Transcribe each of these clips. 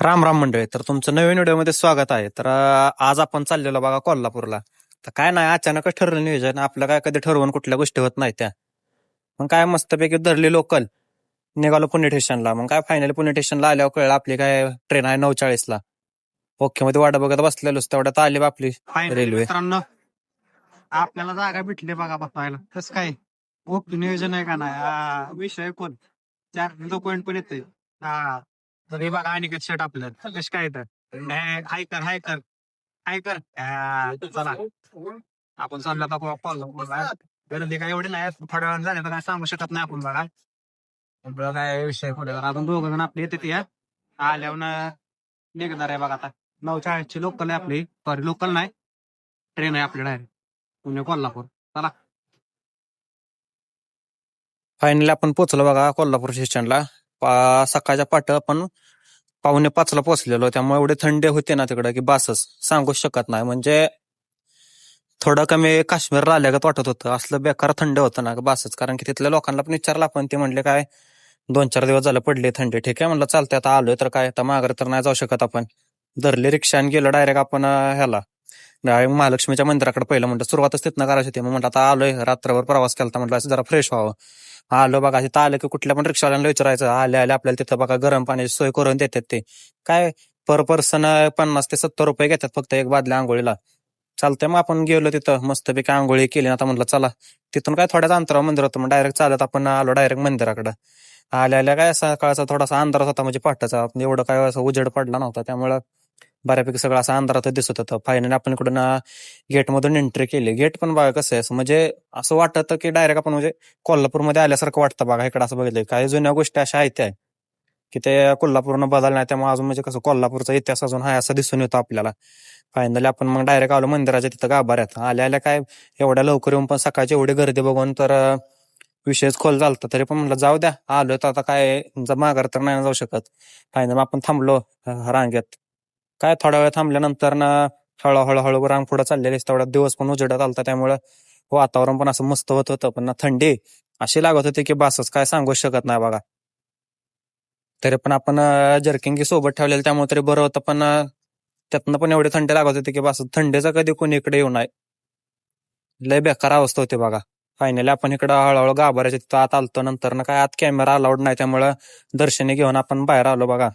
राम राम मंडळी. तर तुमचं नवीन व्हिडिओमध्ये स्वागत आहे. तर आज आपण चाललेलो बघा कोल्हापूरला. तर काय नाही, अचानकच ठरलं नियोजन आपलं. काय कधी ठरवून कुठल्या गोष्टी होत नाही त्या. मग काय मस्तपैकी धरली लोकल, निघालो पुणे स्टेशनला. मग काय फायनली पुणे स्टेशनला आल्यावर कळलं आपली काय ट्रेन आहे 9:40ला. ओके मध्ये वाट बघत बसलेलोच, तेवढ्यात आली बा आपली फायनली रेल्वे. मित्रांनो, आपल्याला जागा भेटली बघा बसायला. कसं काय ओके नियोजन आहे का नाही? विषय कोण चार पॉईंट पण येते. हा तर हे बघा अनिकेत शेट आपलं कसं काय तर हाय कर हाय कर हाय कर. चला आपण चाललो आता कोल्हापूरला. गर्दी काय एवढी नाही, थोड्या वेळ झाल्या तर काय सांगू शकत नाही आपण. बघा आपल्याला काय विषय पुढे अजून 2 जण आपले येते या आल्यावर निघणार आहे बघा. आता 9:40ची लोकल आहे आपली, सॉरी लोकल नाही, ट्रेन आहे आपली डायरेक्ट पुणे कोल्हापूर. चला फायनली आपण पोहोचलो बघा कोल्हापूर स्टेशनला. सकाळच्या पाठ आपण 4:45ला पोहोचलेलो. त्यामुळे एवढे थंडी होते ना तिकडे की बासच सांगूच शकत नाही. म्हणजे थोडं कमी काश्मीरला आल्यागत वाटत होतं. असलं बेकार थंड होतं ना बासच. कारण की तिथल्या लोकांना पण विचारलं आपण, ते म्हणले काय 2-4 दिवस झालं पडले थंडी. ठीक आहे म्हणलं, चालतंय आता आलोय तर काय, आता माघारी तर नाही जाऊ शकत आपण. धरली रिक्षा आणि गेलो डायरेक्ट आपण ह्याला डायरेक्ट महालक्ष्मीच्या मंदिराकडे. पहिलं म्हटलं सुरुवातच तिथनं करायची होती. मग म्हटलं आता आलोय, रात्रभर प्रवास केला, म्हटलं असं जरा फ्रेश व्हावं. आलो बघा, तिथं आलं की कुठल्या पण रिक्षावाल्यांना विचारायचं, आले आले आपल्याला तिथं बघा गरम पाण्याची सोय करून देतात. ते काय पर पर्सन 50 ते 70 रुपये घेतात फक्त एक बादल्या आंघोळीला. चालतंय, मग आपण गेलो तिथं मस्तपैकी आंघोळी केली. आता म्हटलं चला, तिथून काय थोड्याच अंतरावर मंदिर होतं. मग डायरेक्ट चालत आपण आलो डायरेक्ट मंदिराकडे. आल्या आल्या काय सकाळचा थोडासा अंधारात होता, म्हणजे पहाटेचा. एवढं काय असं उजेड पडला नव्हता, त्यामुळं बऱ्यापैकी सगळं असं अंधारात दिसत होतं. फायनली आपण इकडून गेटमधून एंट्री केली. गेट पण बघा कसं आहे, असं म्हणजे असं वाटतं की डायरेक्ट आपण म्हणजे कोल्हापूरमध्ये आल्यासारखं वाटतं बघा. इकडे असं बघितलं काही जुन्या गोष्टी अशा आहेत त्या की ते कोल्हापूरनं बदल नाही, त्यामुळे अजून म्हणजे कसं कोल्हापूरचा इतिहास अजून आहे असं दिसून येतो आपल्याला. फायनली आपण मग डायरेक्ट आलो मंदिराच्या तिथं गाभाऱ्यात. आल्या आल्या काय एवढ्या लवकर येऊन पण सकाळची एवढी गर्दी बघून तर विषयच खोल झालता. तरी पण म्हटलं जाऊ द्या, आलो तर आता काय माघार तर नाही जाऊ शकत. फायनली आपण थांबलो रांगेत. काय थोडा वेळ थांबल्यानंतर ना हळूहळू हळू रांग पुढे चाललेली. तेवढा दिवस पण उजेडत आलता, त्यामुळं वातावरण पण असं मस्त होत होतं. पण ना थंडी अशी लागत होती की बासच काय सांगूच शकत नाही बघा. तरी पण आपण जर्किंगी सोबत ठेवलेलं त्यामुळे तरी बरं होतं. पण त्यातनं पण एवढी थंडी लागत होती की बस थंडीचा कधी कोणी इकडे येऊ नये. लय बेकार अवस्था होती बघा. फायनली आपण इकडं हळूहळू गाभाऱ्याच्या तिथं आत आलतो. नंतर ना काय आत कॅमेरा अलाउड नाही, त्यामुळं दर्शनी घेऊन आपण बाहेर आलो बघा.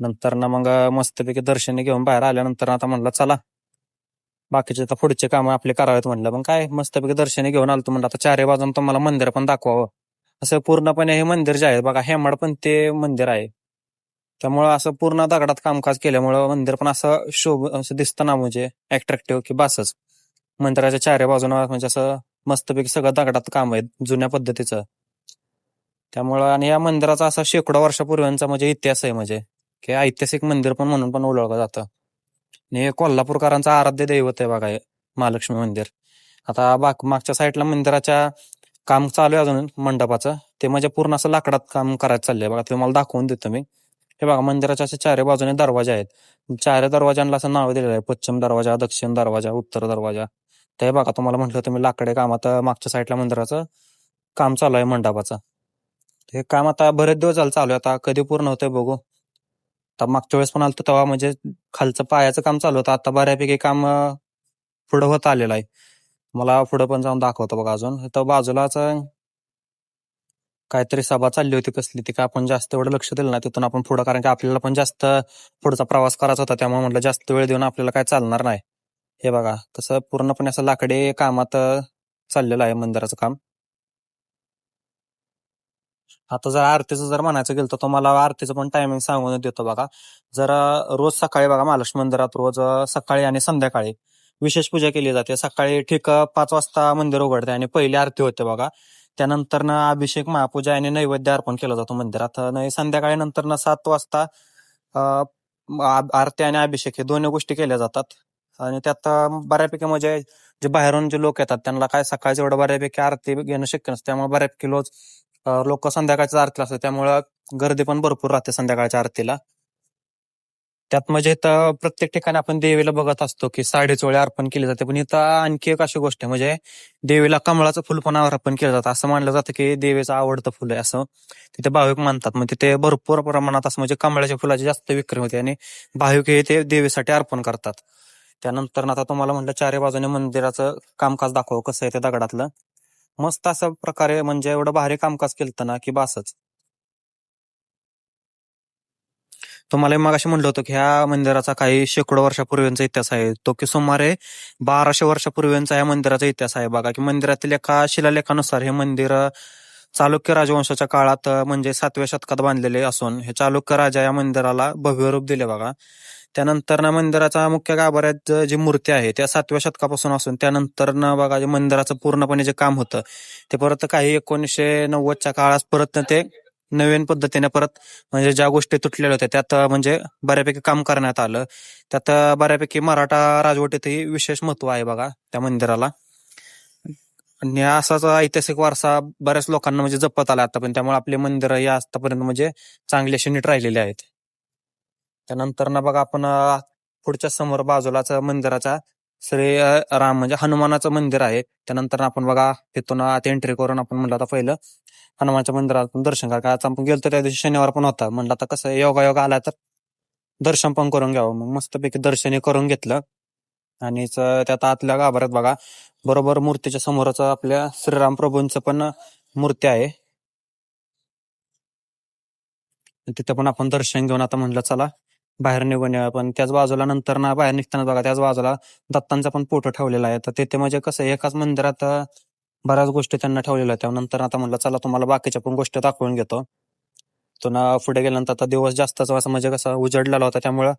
नंतर ना मग मस्तपैकी दर्शनी घेऊन बाहेर आल्यानंतर आता म्हणलं चला बाकीचे आता पुढचे कामं आपले करावेत. म्हणलं मग काय मस्तपैकी दर्शनी घेऊन आलतो. म्हणलं आता चारही बाजून तुम्हाला मंदिर पण दाखवावं. असं पूर्णपणे हे मंदिर जे आहे बघा, हेमाड पण ते मंदिर आहे. त्यामुळं असं पूर्ण दगडात कामकाज केल्यामुळं मंदिर पण असं शोभ असं दिसतं ना, म्हणजे अट्रॅक्टिव्ह की बसच. मंदिराच्या चारही बाजूनं म्हणजे असं मस्तपैकी सगळं दगडात काम आहे जुन्या पद्धतीचं. त्यामुळं आणि या मंदिराचा असा शेकडो वर्षापूर्वींचा म्हणजे इतिहास आहे, म्हणजे की ऐतिहासिक मंदिर पण म्हणून पण ओळखलं जातं. आणि हे कोल्हापूरकरांचं आराध्य दैवत आहे बघा हे महालक्ष्मी मंदिर. आता मागच्या साईडला मंदिराच्या काम चालू आहे अजून मंडपाचं. ते म्हणजे पूर्ण असं लाकडात काम करायचं चाललंय बघा. ते मला दाखवून देतो मी. हे बघा मंदिराच्या असे चारही बाजूने दरवाजे आहेत. चारही दरवाजांना असं नाव दिलेलं आहे, पश्चिम दरवाजा, दक्षिण दरवाजा, उत्तर दरवाजा. ते बघा तुम्हाला म्हटलं तुम्ही लाकडे कामात मागच्या साईडला मंदिराचं काम चालू आहे मंडपाचं. हे काम आता बरेच दिवस झालं चालू आहे. आता कधी पूर्ण होतंय बघू. आता मागच्या वेळेस पण आलं तेव्हा म्हणजे खालचं पायाचं काम चालू होतं. आता बऱ्यापैकी काम पुढं होत आलेलं आहे. मला पुढं पण जाऊन दाखवतो बघा. अजून इथं बाजूलाच काहीतरी सभा चालली होती कसली, ती काय आपण जास्त एवढं लक्ष दिलं नाही तिथून आपण पुढं. कारण की आपल्याला पण जास्त पुढचा प्रवास करायचा होता, त्यामुळे म्हटलं जास्त वेळ देऊन आपल्याला काय चालणार नाही. हे बघा तसं पूर्णपणे असं लाकडी कामात चाललेलं आहे मंदिराचं काम. आता जर आरतीचं जर म्हणायचं गेलं तर तुम्हाला आरतीचं पण टायमिंग सांगून देतो बघा. जर रोज सकाळी बघा महालक्ष्मी मंदिरात रोज सकाळी आणि संध्याकाळी विशेष पूजा केली जाते. सकाळी ठीक 5 वाजता मंदिर उघडते आणि पहिली आरती होते बघा. त्यानंतर ना अभिषेक, महापूजा आणि नैवेद्य अर्पण केलं जातो मंदिरात. आणि संध्याकाळी नंतर ना 7 वाजता आरती आणि अभिषेक हे दोन्ही गोष्टी केल्या जातात. आणि त्यात बऱ्यापैकी म्हणजे जे बाहेरून जे लोक येतात त्यांना काय सकाळचं एवढं बऱ्यापैकी आरती घेणं शक्य नसतं. त्यामुळे बऱ्यापैकी लोक संध्याकाळच्या आरतीला असतात, त्यामुळं गर्दी पण भरपूर राहते संध्याकाळच्या आरतीला. त्यात म्हणजे इथं प्रत्येक ठिकाणी आपण देवीला बघत असतो की साडेचोळे अर्पण केले जाते, पण इथं आणखी एक अशी गोष्ट आहे म्हणजे देवीला कमळाचं फुल पण अर्पण केलं जातं. असं मानलं जातं की देवीचं आवडतं फुल आहे असं तिथे भाविक मानतात. मग तिथे भरपूर प्रमाणात असं म्हणजे कमळाच्या फुलाची जास्त विक्री होते आणि भाविक हे ते देवीसाठी अर्पण करतात. त्यानंतर आता तुम्हाला म्हटलं चारी बाजूने मंदिराचं कामकाज दाखव कसं आहे ते दगडातलं. मस्त अशा प्रकारे म्हणजे एवढं भारी कामकाज केलं ना की बासच. तुम्हाला मग अशी म्हणलं होतं की ह्या मंदिराचा काही शेकडो वर्षापूर्वींचा इतिहास आहे. तो की सुमारे 1200 वर्षापूर्वींचा या मंदिराचा इतिहास आहे. बघा की मंदिरातील एका शिलालेखानुसार हे मंदिर चालुक्य राजवंशाच्या काळात म्हणजे 7व्या शतकात बांधलेले असून हे चालुक्य राजा या मंदिराला भव्य रूप दिले बघा. त्यानंतर ना मंदिराचा मुख्य गाभाऱ्यात जी मूर्ती आहे त्या 7व्या शतकापासून असून त्यानंतर ना बघा जे मंदिराचं पूर्णपणे जे काम होतं ते परत काही 1990च्या काळात परत ते नवीन पद्धतीने परत म्हणजे ज्या गोष्टी तुटलेल्या होत्या त्यात म्हणजे बऱ्यापैकी काम करण्यात आलं. त्यात बऱ्यापैकी मराठा राजवटीतही विशेष महत्व आहे बघा त्या मंदिराला. आणि हा असाच ऐतिहासिक वारसा बऱ्याच लोकांना म्हणजे जपत आला आता पण त्यामुळे आपले मंदिर या आतापर्यंत म्हणजे चांगले असे नीट राहिलेले आहेत. त्यानंतर ना बघा आपण पुढच्या समोर बाजूलाच मंदिराच्या श्री राम म्हणजे हनुमानाचं मंदिर आहे. त्यानंतर आपण बघा तिथून आत एंट्री करून आपण म्हणलं आता पहिलं हनुमानच्या मंदिरात पण दर्शन करा. आज आपण गेलो त्या दिवशी शनिवार पण होता. म्हणलं आता कसं योगा आला तर दर्शन पण करून घ्यावं. मग मस्तपैकी दर्शनही करून घेतलं आणि त्यात आतल्या गाभाऱ्यात बघा बरोबर मूर्तीच्या समोरच आपल्या श्रीराम प्रभूंचं पण मूर्ती आहे. तिथं पण आपण दर्शन घेऊन आता म्हणलं चला बाहेर निघून या. पण त्याच बाजूला नंतर ना बाहेर निघताना बघा त्याच बाजूला दत्तांचा पण फोटो ठेवलेला आहे. तर तिथे म्हणजे कसं एकाच मंदिरात बऱ्याच गोष्टी त्यांना ठेवलेल्या आहेत. त्यानंतर आता म्हणलं चला तुम्हाला बाकीच्या पण गोष्टी दाखवून घेतो. तो ना पुढे गेल्यानंतर आता दिवस जास्तच असं म्हणजे कसं उजडलेला होता त्यामुळं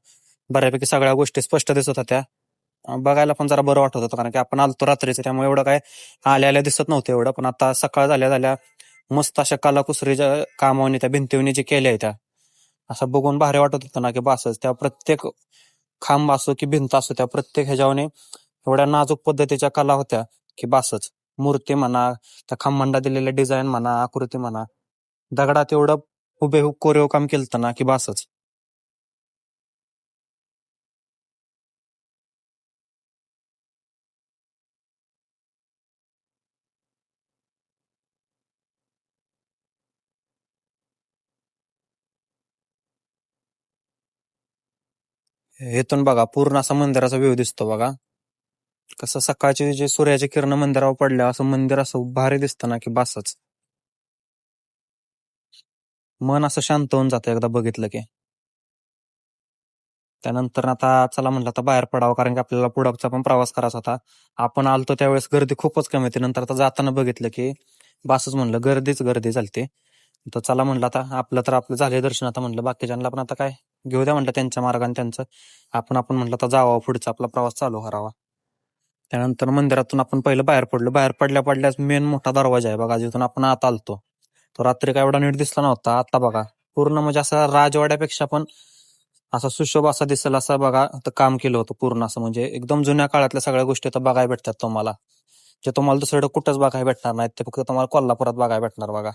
बऱ्यापैकी सगळ्या गोष्टी स्पष्ट दिसत होत्या. बघायला पण जरा बरं वाटत होतं कारण की आपण आलतो रात्रीचं त्यामुळे एवढं काय आल्या दिसत नव्हतं एवढं. पण आता सकाळ झाल्या मस्त अशा कलाकुसरीच्या कामावनी त्या भिंतीवनी जे केल्या आहेत त्या असं बघून भारी वाटत होतं ना की बासच. त्या प्रत्येक खांब असो की भिंत असो त्या प्रत्येक ह्याच्यावने एवढ्या नाजूक पद्धतीच्या कला होत्या की बासच. मूर्ती म्हणा त्या खांबांना दिलेल्या डिझाईन म्हणा आकृती म्हणा दगडात एवढं हुबेहूब कोरीव काम केलं ना की बासच. इथून बघा पूर्ण असा मंदिराचा व्ह्यू दिसतो बघा. कसं सकाळची जे सूर्याची किरण मंदिरावर पडल्या असं मंदिर असं भारी दिसतं ना की बासच. मन असं शांत होऊन जातं एकदा बघितलं की. त्यानंतर आता चला म्हणलं आता बाहेर पडावं कारण की आपल्याला पुढचा पण प्रवास करायचा होता. आपण आलतो त्यावेळेस गर्दी खूपच कमी होती. नंतर आता जाताना बघितलं की बासच म्हणलं गर्दीच गर्दी चालते. तर चला म्हणलं आता आपलं झाले दर्शन. आता म्हणलं बाकीच्यांना पण आता काय घेऊ द्या म्हणलं त्यांच्या मार्गाने त्यांचं. आपण म्हणलं आता जावं पुढचा आपला प्रवास चालू करावा. त्यानंतर मंदिरातून आपण पहिलं बाहेर पडलो. बाहेर पडल्याच मेन मोठा दरवाजा आहे बघा जिथून आपण आत आलतो. तो रात्री काय एवढा नीट दिसला नव्हता. आता बघा पूर्ण म्हणजे असं राजवाड्यापेक्षा पण असा सुशोभ असा दिसेल असं बघा काम केलं होतं पूर्ण असं म्हणजे एकदम जुन्या काळातल्या सगळ्या गोष्टी तर बघायला भेटतात तुम्हाला. जे तुम्हाला दुसरीकडे कुठंच बघायला भेटणार नाहीत ते फक्त तुम्हाला कोल्हापुरात बघायला भेटणार बघा.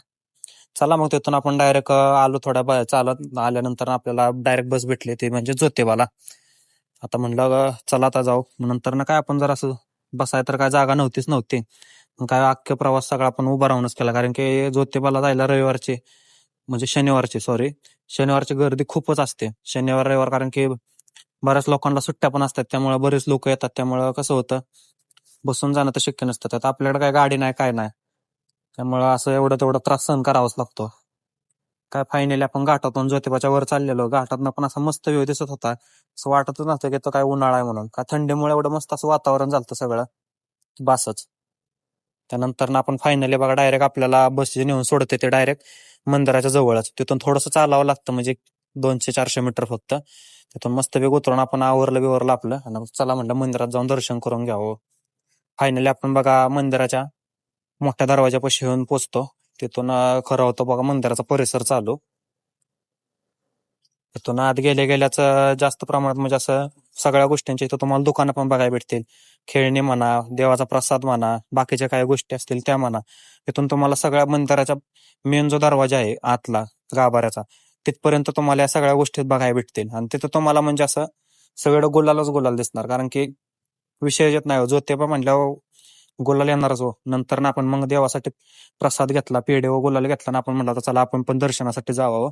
चला मग तिथून आपण डायरेक्ट आलो थोड्या चालत आल्यानंतर आपल्याला डायरेक्ट बस भेटली ती म्हणजे ज्योतिबाला. आता म्हणलं चला आता जाऊ. नंतर ना काय आपण जरा असं बसाय तर काय जागा नव्हती. मग काय अख्खे प्रवास सगळा आपण उभा राहूनच केला कारण की ज्योतिबाला जायला रविवारची म्हणजे शनिवारची गर्दी खूपच असते शनिवार रविवार कारण की बऱ्याच लोकांना सुट्ट्या पण असतात त्यामुळे बरेच लोक येतात. त्यामुळं कसं होतं बसून जाणं तर शक्य नसतं. त्यात आपल्याकडे काय गाडी नाही काय नाही त्यामुळं असं एवढं तेवढा त्रास सहन करावाच लागतो. काय फायनली आपण घाटातून ज्योतिबाच्या वर चाललेलो. घाटातनं पण असा मस्त व्ह्यू दिसत होता. असं वाटतच नव्हतं की तो काय उन्हाळा आहे म्हणून. का थंडीमुळे एवढं मस्त असं वातावरण झालं सगळं बासच. त्यानंतर आपण फायनली बघा डायरेक्ट आपल्याला बस नेऊन सोडते ते डायरेक्ट मंदिराच्या जवळच. तिथून थोडंसं चालावं लागतं म्हणजे 200-400 मीटर फक्त. तिथून मस्त वेग उतरून आपण आवरलं आपलं आणि चला म्हणलं मंदिरात जाऊन दर्शन करून घ्यावं. फायनली आपण बघा मंदिराच्या मोठ्या दरवाजापाशी येऊन पोचतो. तिथून खरं होतं बघा मंदिराचा परिसर चालू. तिथून आत गेल्याच जास्त प्रमाणात म्हणजे असं सगळ्या गोष्टींची इथं तुम्हाला दुकानं पण बघायला भेटतील. खेळणी म्हणा देवाचा प्रसाद म्हणा बाकीच्या काही गोष्टी असतील त्या म्हणा. तिथून तुम्हाला सगळ्या मंदिराच्या मेन जो दरवाजा आहे आतला गाभाऱ्याचा तिथपर्यंत तुम्हाला या सगळ्या गोष्टी बघायला भेटतील. आणि तिथं तुम्हाला म्हणजे असं सगळं गुलालच गुलाल दिसणार, कारण की विषय येत नाही. ज्योतिबा म्हणल्यावर गुलाल येणारच हो. नंतर ना आपण मग देवासाठी प्रसाद घेतला, पेढे व गुलाल घेतला ना आपण म्हणलं, तर चला आपण पण दर्शनासाठी जावं.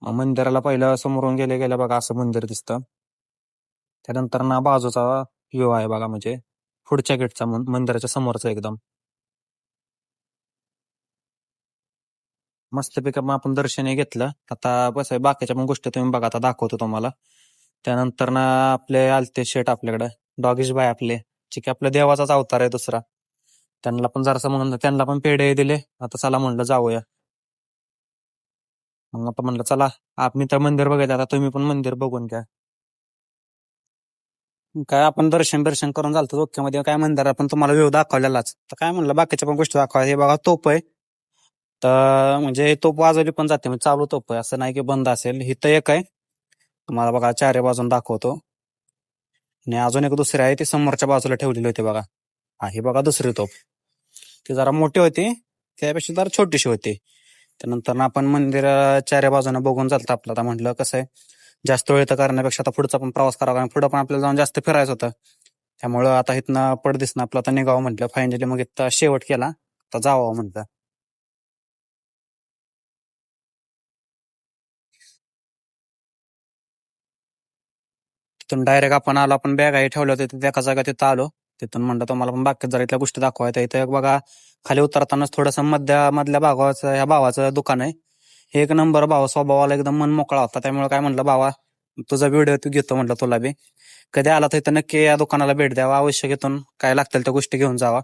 मंदिराला पहिलं समोरून गेले गेल्या बघा असं मंदिर दिसतं. त्यानंतर ना बाजूचा व्ह्यू आहे बघा, म्हणजे पुढच्या गेटचा मंदिराच्या समोरचा एकदम मस्तपैकी मग आपण दर्शनही घेतलं. आता बस आहे, बाकीच्या पण गोष्टी तुम्ही बघा, आता दाखवतो तुम्हाला. त्यानंतर ना आपले आलते शेट आपल्याकडे, डॉगीश बाय आपले, जे की आपल्या देवाचाच अवतार आहे दुसरा. त्यांना पण जरासं म्हणून त्यांना पण पेढे दिले. आता चला म्हणलं जाऊया. मग आता म्हणलं चला, आपण तर मंदिर बघायचं, आता तुम्ही पण मंदिर बघून घ्या. काय आपण दर्शन दर्शन करून झालं ओके काय मंदिर आपण तुम्हाला व्ह्यू दाखवलेलाच, तर काय म्हणलं बाकीच्या पण गोष्टी दाखवा. हे बघा तोप आहे, तर म्हणजे हे तोप वाजवली पण जाते, म्हणजे चालू तोप आहे, असं नाही की बंद असेल. इथं एक आहे, तुम्हाला बघा चारी बाजून दाखवतो. आणि अजून एक दुसरी आहे, ती समोरच्या बाजूला ठेवलेली होती बघा. हा, ही बघा दुसरी तोप. ती जरा मोठी होती, त्यापेक्षा जरा छोटीशी होती. त्यानंतर आपण मंदिर चारी बाजूने बघून चालतं आपलं. आता म्हटलं कसं आहे, जास्त वेळ तर करण्यापेक्षा आता पुढचा पण प्रवास करावा, कारण पुढं पण आपल्याला जाऊन जास्त फिरायचं होतं. त्यामुळं आता इथनं पडदिसनं आपलं आता निघावं म्हटलं. फायनली मग इथं शेवट केला, आता जावं म्हटलं. तिथून डायरेक्ट आपण आलो, आपण बॅग आहे ठेवल्या होत्या तिथे एका जागा, तिथं आलो. तिथून म्हणलं तुम्हाला पण बाकी जरा इथल्या गोष्टी दाखवायच्या. इथं एक बघा खाली उतरतानाच थोडंसं मधल्या भागाचं ह्या भावाचं दुकान आहे. हे एक नंबर भाव, स्वभावाला एकदम मन मोकळा होता. त्यामुळे काय म्हणलं, भावा तुझा व्हिडिओ तू घेतो म्हटलं, तुला बी कधी आला तर इथं नक्की या दुकानाला भेट द्यावा, आवश्यक इथून काय लागतील त्या गोष्टी घेऊन जावा.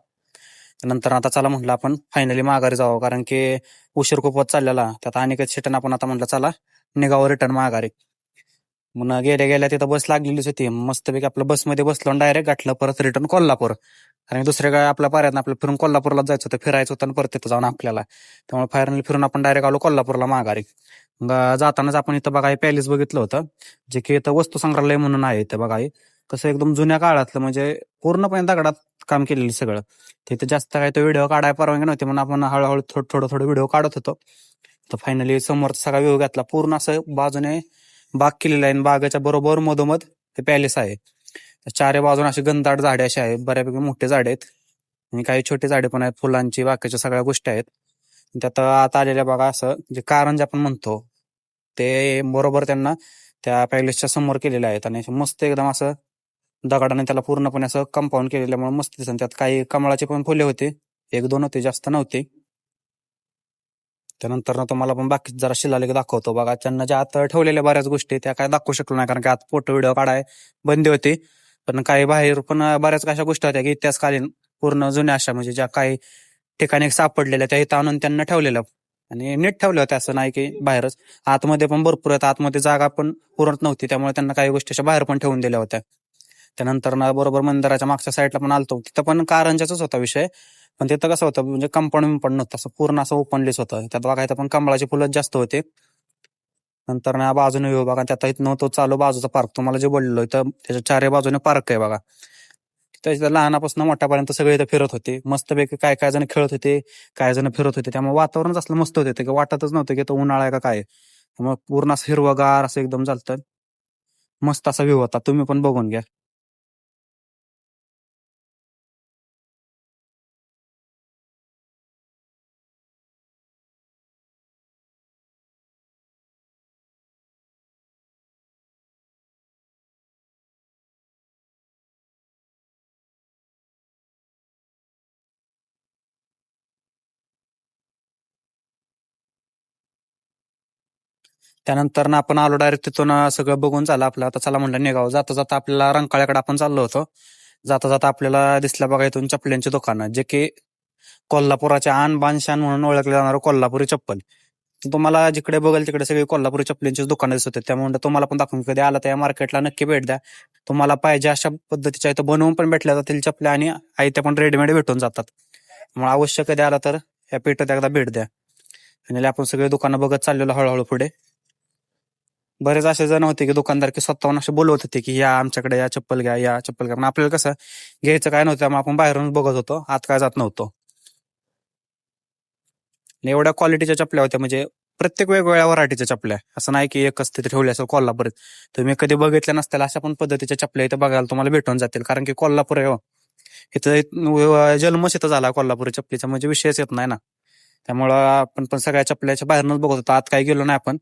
नंतर आता चला म्हटलं आपण फायनली माघारी जावं, कारण की उशीर खूप होत चाललेला. त्यात अनेक शिटन आपण आता म्हटलं चला निघावं रिटर्न माघारी. मग गेल्या गेल्या तिथं बस लागलेलीच होती. मस्तपैकी आपलं बसमध्ये बसलो आणि डायरेक्ट गाठलं परत रिटर्न कोल्हापूर. आणि दुसऱ्या काय आपल्या पर्यात आपलं फिरून कोल्हापूरला जायचं होतं, फिरायचं होतं आणि परत तिथं जाऊन आपल्याला. त्यामुळे फायनली फिरून आपण डायरेक्ट आलो कोल्हापूरला माघारी. जातानाच आपण इथं बघा पॅलेस बघितलं होतं, जे की इथं वस्तू संग्रहालय म्हणून आहे. इथं बघा कसं एकदम जुन्या काळातलं, म्हणजे पूर्णपणे दगडात काम केलेलं सगळं. तिथे जास्त काय तो व्हिडिओ काढायला परवानगी नव्हती, म्हणून आपण हळूहळू थोडं व्हिडिओ काढत होतो. तर फायनली समोरचा सगळा व्ह्यू घेतला. पूर्ण असं बाजूने बाग केलेला आहे, बागेच्या बरोबर मधोमध ते पॅलेस आहे. चारी बाजून अशी घनदाट झाडे अशी आहेत, बऱ्यापैकी मोठे झाडे आहेत आणि काही छोटे झाडे पण आहेत, फुलांची बाकीच्या सगळ्या गोष्टी आहेत. त्यात आत आलेल्या बघा असं जे कारंजे आपण म्हणतो, ते बरोबर त्यांना त्या पॅलेसच्या समोर केलेले आहेत. आणि मस्त एकदम असं दगडाने त्याला पूर्णपणे असं कंपाऊंड केलेल्यामुळे मस्त दिसत. त्यात काही कमळाचे पण फुले होते, एक दोन होते, जास्त नव्हते. त्यानंतर तुम्हाला पण बाकी जरा शिलालेख दाखवतो बघा. त्यांना ज्या आत ठेवलेल्या बऱ्याच गोष्टी त्या काय दाखवू शकलो नाही, कारण की आत फोटो व्हिडिओ काढाय बंदी होती. पण काही बाहेर पण बऱ्याच अशा गोष्टी होत्या की इतिहासकालीन पूर्ण जुन्या अशा, म्हणजे ज्या काही ठिकाणी सापडलेल्या त्या इथं आणून त्यांना ठेवलेल्या आणि नीट ठेवल्या होत्या, असं नाही की बाहेरच. आतमध्ये पण भरपूर आहेत, आतमध्ये जागा पण पुरत नव्हती, त्यामुळे त्यांना काही गोष्टी अशा बाहेर पण ठेवून दिल्या होत्या. त्यानंतर ना बरोबर मंदिराच्या मागच्या साईडला पण आलतो, तिथं पण कारंजाचाच होता विषय. पण तिथं कसं होतं, म्हणजे कंपाऊंड पण नव्हतं, असं पूर्ण असं ओपनलीच होतं. त्यात बघायचं पण कमळाचे फुलंच जास्त होते. नंतर ना बाजूने येऊ बघा, त्यात इथनं तो चालू बाजूचा पार्क तुम्हाला जे बोललो, इथं त्याच्या चारही बाजूने पार्क आहे बघा. तिथं लहानापासून मोठ्यापर्यंत सगळे इथं फिरत होते. मस्तपैकी काय काय जण खेळत होते, काय जण फिरत होते. त्यामुळे वातावरणच असलं मस्त होते की वाटतच नव्हतं की तो उन्हाळा आहे का काय. त्यामुळे पूर्ण असं हिरवगार असं एकदम चालतं. मस्त असा व्ह्यू होता, तुम्ही पण बघून घ्या. त्यानंतर ना आपण आलो डायरेक्ट तिथून, सगळं बघून झालं आपलं. आता चला म्हणलं निघावं. जाता जाता आपल्याला रंकाळ्याकडे आपण चाललो होतो. जाता जाता आपल्याला दिसलं बघा इथून चपल्यांची दुकानं, जे की कोल्हापुराच्या आन बान शान म्हणून ओळखले जाणारं कोल्हापुरी चप्पल. तर तुम्हाला जिकडे बघेल तिकडे सगळी कोल्हापुरी चपलींचीच दुकानं दिसत होते. त्यामुळे तुम्हाला पण दाखवून, कधी आला त्या मार्केटला नक्की भेट द्या. तुम्हाला पाहिजे अशा पद्धतीच्या इथं बनवून पण भेटल्या जातील चपल्या, आणि आयत्या पण रेडीमेड भेटून जातात. त्यामुळे अवश्य कधी आला तर या पेठेत एकदा भेट द्या. आणि आपण सगळे दुकानं बघत चाललेलो हळूहळू पुढे. बरेच असे जण होते की दुकानदार की स्वतःहून असे बोलवत होते की या आमच्याकडे, या चप्पल घ्या, या चप्पल घ्या. पण आपल्याला कसं घ्यायचं काय नव्हतं, त्यामुळे आपण बाहेरून बघत होतो, आत काय जात नव्हतो. आणि एवढ्या क्वालिटीच्या चपल्या होत्या, म्हणजे प्रत्येक वेगवेगळ्या व्हरायटीच्या चपल्या, असं नाही की एकच तिथे ठेवली असेल कोल्हापुरात. तुम्ही कधी बघितल्या नसतील अशा पण पद्धतीच्या चपल्या इथं बघायला तुम्हाला भेटून जातील, कारण की कोल्हापूर आहे हो. इथं जन्मच इथं झाला कोल्हापुरी चपलीचा, म्हणजे विषयच येत नाही ना. त्यामुळं आपण पण सगळ्या चपल्याच्या बाहेरनच बघत होतो, आत काही गेलो नाही आपण.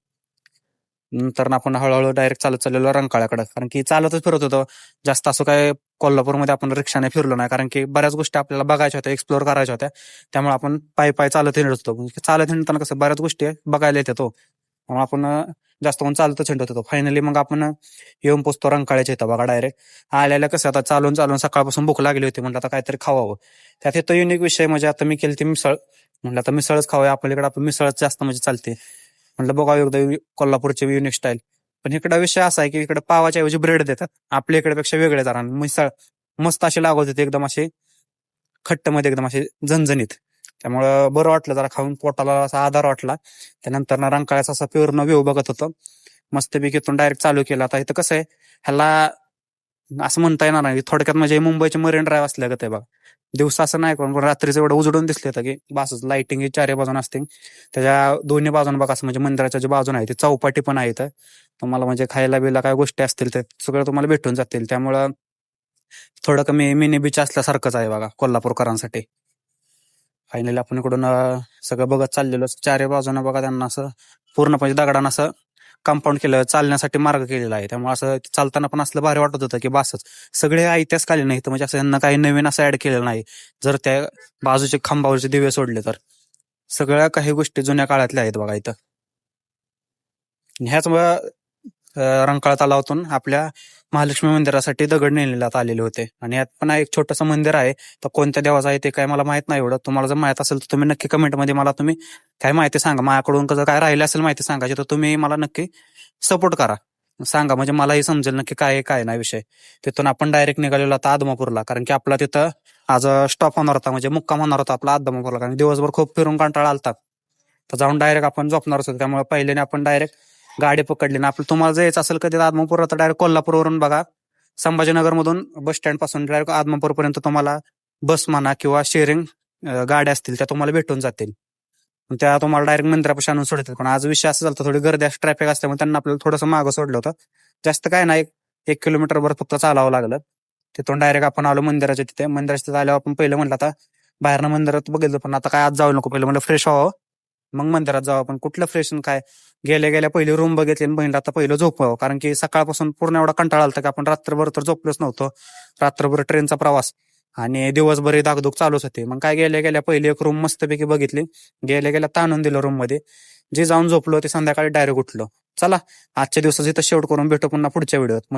नंतर आपण हळूहळू डायरेक्ट चालत चाललेलो रंकाळ्याकडे, कारण की चालतच फिरत होतो. जास्त असं काय कोल्हापूरमध्ये आपण रिक्षाने फिरलो नाही, कारण की बऱ्याच गोष्टी आपल्याला बघायच्या होत्या, एक्सप्लोर करायच्या होत्या. त्यामुळे आपण पायी चालत हिंडत होतो. म्हणजे चालत हिंडताना कसं बऱ्याच गोष्टी बघायला येतात हो. त्यामुळे आपण जास्त करून चालतच हिंडत होतो. फायनली मग आपण येऊन पोचतो रंकाळ्याच्या इथं बघा. डायरेक्ट आल्याला कसं आता चालून चालून सकाळपासून भूक लागली होती, म्हटलं आता काहीतरी खावावं. त्यात इथं युनिक विषय म्हणजे आता मी केली ती मिसळ. म्हटलं आता मिसळच खाऊया, आपल्याकडे आपण मिसळच जास्त म्हणजे चालते. म्हटलं बघा एकदा कोल्हापूरची युनिक स्टाईल. पण इकडे विषय असा आहे की इकडे पावाच्या ऐवजी ब्रेड देतात, आपल्या इकडे पेक्षा वेगळे जरा. मिसळ मस्त अशी लागत होती, एकदम असे खट्ट मध्ये, एकदम असे झणझणीत. त्यामुळं बरं वाटलं जरा खाऊन, पोटाला असा आधार वाटला. त्यानंतर ना रंकाळ्याचा असा प्युअर व्ह्यू बघत होतो. मस्तपैकी इथून डायरेक्ट चालू केला. आता इथं कसं आहे, ह्याला असं म्हणता येणार नाही थोडक्यात, म्हणजे मुंबईचे मरीन ड्राईव्ह असल्या गत आहे बघा. दिवसा असं नाही, पण रात्रीचं एवढं उजडून दिसले होतं की बसच. लाइटिंग ही चारी बाजून असते, त्याच्या दोन्ही बाजून बघा. असं म्हणजे मंदिराच्या जी बाजून आहे ती चौपाटी पण आहे इथं. तुम्हाला म्हणजे खायला बिला काय गोष्टी असतील ते सगळं तुम्हाला भेटून जातील. त्यामुळं थोडं कमी मिनी बीच असल्यासारखंच आहे बघा कोल्हापूरकरांसाठी. फायनली आपण इकडून सगळं बघत चाललेलो. चारी बाजूनं बघा त्यांना असं पूर्णपणे दगडानं असं कंपाऊंड केलं, चालण्यासाठी मार्ग केलेला आहे. त्यामुळे असं चालताना पण असलं भारी वाटत होतं की बसच. सगळे ऐतिहासिक नाही तर म्हणजे असं यांना काही नवीन असं ऍड केलेलं नाही. जर त्या बाजूचे खांबावरचे दिवे सोडले तर सगळ्या काही गोष्टी जुन्या काळातल्या आहेत बघा इथं. ह्याच रंकाळा तलावातून आपल्या महालक्ष्मी मंदिरासाठी दगड नेण्यात आलेले होते. आणि यात पण एक छोटंसं मंदिर आहे, तर कोणत्या देवाचं आहे ते काय मला माहित नाही एवढं. तुम्हाला जर माहित असेल तर तुम्ही नक्की कमेंटमध्ये मला तुम्ही काय माहिती सांगा. माझ्याकडून कसं काय राहिलं असेल माहिती सांगायची तर तुम्ही मला नक्की सपोर्ट करा, सांगा, म्हणजे मलाही समजेल नक्की काय आहे काय नाही विषय. तिथून आपण डायरेक्ट निघालेलो आता आदमापूरला, कारण की आपला तिथं आज स्टॉप होणार होता, म्हणजे मुक्काम होणार होता आपला आदमापूरला. कारण दिवसभर खूप फिरून कंटाळा आलता, तर जाऊन डायरेक्ट आपण झोपणारच होतो. त्यामुळे पहिल्याने आपण डायरेक्ट गाडी पकडली ना. आपलं तुम्हाला जायचं असेल कधी आदमापूर, तर डायरेक्ट कोल्हापूरवरून बघा, संभाजीनगर मधून बस स्टँड पासून डायरेक्ट आदमापूर पर्यंत तुम्हाला बस म्हणा किंवा शेअरिंग गाड्या असतील त्या तुम्हाला भेटून जातील. त्या तुम्हाला डायरेक्ट मंदिरापाशी आणून सोडतील. पण आज विषय असं झाला, थोडी गर्दी असं ट्रॅफिक असल्यामुळे त्यांना आपल्याला थोडंसं मागं सोडलं होतं. जास्त काय नाही, 1 किलोमीटर भर फक्त चालावं लागलं. तिथून डायरेक्ट आपण आलो मंदिराच्या तिथे. मंदिराच्या तिथे आल्यावर आपण पहिलं म्हटलं आता बाहेरनं मंदिरात बघितलं, पण आता काय आज जाऊ नको, पहिलं म्हटलं फ्रेश व्हावं मग मंदिरात जावं. पण कुठलं फ्रेश काय, गेल्या पहिली रूम बघितली आणि बहिणीला आता पहिलं झोपावं, कारण की सकाळपासून पूर्ण एवढा कंटाळा आलता की आपण रात्रभर तर झोपलोच नव्हतो. रात्रभर ट्रेनचा प्रवास आणि दिवसभर धाकधूक चालूच होते. मग काय गेल्या पहिली एक रूम मस्तपैकी बघितली, गेल्या ताणून दिलं रूम मध्ये. जे जाऊन झोपलो ते संध्याकाळी डायरेक्ट उठलो. चला आजच्या दिवसाचं इथं शेवट करून भेटू पुन्हा पुढच्या व्हिडिओत.